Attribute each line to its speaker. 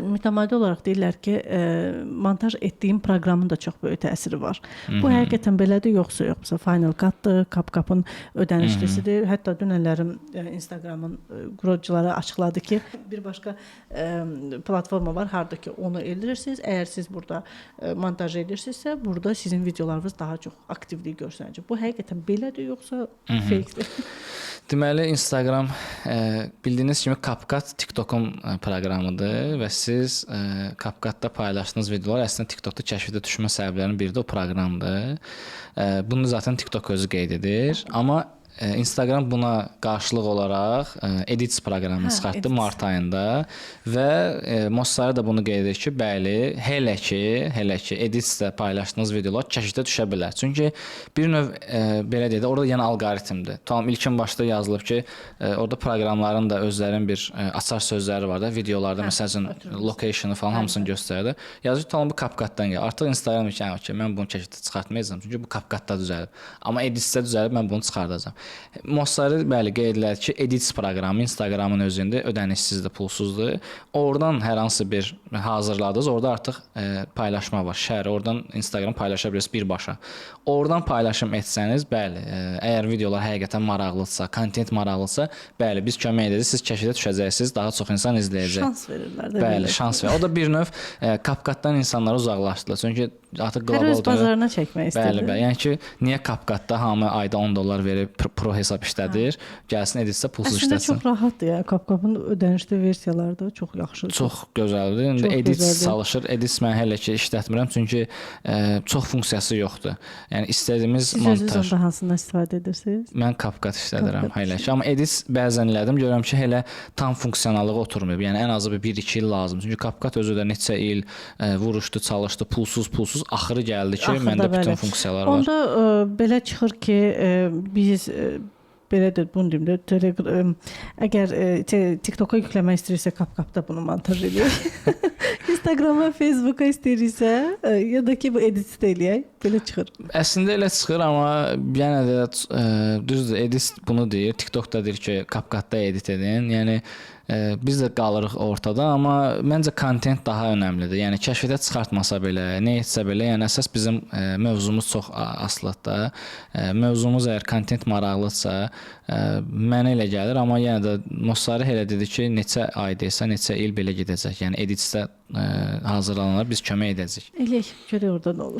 Speaker 1: mütəmadi olaraq deyirlər ki, montaj etdiyim proqramın da çox böyük təsiri var. Bu həqiqətən belədir yoxsa yox? Məsələn, Final Cut-dır, CapCut-ın ödənişlisidir. Hətta dünənlərim Instagramın qurucuları açıqladı ki, bir başqa platforma var, harda ki onu edirsiniz. Əgər siz burada montaj edirsinizsə, burada sizin videolarınız daha çox aktivlik göstərəcək. Bu həqiqətən belədir yoxsa fake-dir?
Speaker 2: Deməli, Instagram bildiyiniz kimi CapCut TikTok'un proqramıdır və siz CapCut-da paylaşdığınız videolar əslində TikTok'da kəşfiyyata düşmə səbəblərinin biri də o proqramdır. Bunu zaten TikTok özü qeyd edir. Amma Instagram buna qarşılıq olaraq Edits proqramını çıxartdı mart ayında və Mossari da bunu qeyd edir ki, bəli, hələ ki Editsdə paylaşdığınız videolar kəşfiyyata düşə bilər. Çünki bir növ belə deyək də, orada yəni alqoritmdir. Tamam, ilkin başda yazılıb ki, orada proqramların da özlərinin bir açar sözləri var da, videolarda məsələn location-ı falan hamısını göstərir. Yazır ki, tamam bu CapCut-dan gəlir. Artıq Instagram ki, mən bunu kəşfiyyata çıxartmayacağam, çünki bu CapCut-da düzəlib. Amma Editsdə düzəlib, mən bunu çıxardacağam. Mossari bəli qeyd edilər ki, Edits proqramı Instagramın özündə ödənişsizdir, pulsuzdur. Oradan hər hansı bir hazırladınız, orada artıq paylaşma var, şəri. Oradan Instagram paylaşa bilirsiniz birbaşa. Oradan paylaşım etsəniz, bəli, əgər videolar həqiqətən maraqlıdırsa, kontent maraqlıdırsa, bəli, biz kömək edəcəyik, siz kəşfiyyata düşəcəksiniz, daha çox insan izləyəcək.
Speaker 1: Şans verirlər də.
Speaker 2: Bəli, şans verir. O da bir növ CapCut-dan insanları uzaqlaşdırır. Çünki artıq qlobal
Speaker 1: hər öz bazarına çəkmək istəyir.
Speaker 2: Bəli. Yəni ki, niyə CapCut-da hamı ayda $10 verib pro hesab işlədir, gəlsin Editsdə pulsuz işləsin.
Speaker 1: Əslində çox rahatdır ya. CapCut-ın ödənişli versiyaları da çox yaxşıdır.
Speaker 2: Çox gözəldir. İndi Edits çalışır. Edits mən hələ ki işlətmirəm, çünki çox funksiyası yoxdur. Yəni istədiyimiz montaj.
Speaker 1: Siz özünüz hansından istifadə edirsiniz?
Speaker 2: Mən CapCut işlədirəm hələ ki. Amma Edits bəzən elədim, görürəm ki, hələ tam funksiyonallığı oturmayıb. Yəni ən azı 1-2 il lazım. Çünki CapCut özü də neçə il vuruşdu, çalışdı, pulsuz axırı gəldi ki, məndə bütün funksiyalar var.
Speaker 1: Onda belə çıxır ki, biz belə də bunu deyim də, əgər TikTok-a yükləmək istəyirsə, CapCut-da bunu montaj edək. Instagram-a, Facebook-a istəyirsə, ya da ki, bu editdə eləyək, belə çıxır.
Speaker 2: Əslində elə çıxır, amma yenə də düzdür, edit bunu deyir, TikTok-da deyir ki, CapCut-da edit edin. Yəni biz də qalırıq ortada, amma məncə kontent daha önəmlidir. Yəni kəşfiyyata çıxartmasa belə, nə etsə belə, yəni əsas bizim mövzumuz çox asılıdır da. Mövzumuz əgər kontent maraqlıdırsa, mənə elə gəlir, amma yenə də Mossari elə dedi ki, neçə ay desə, neçə il belə gedəcək. Yəni editdə hazırlananlar biz kömək edəcəyik.
Speaker 1: Eləyək, görək orada nə olur.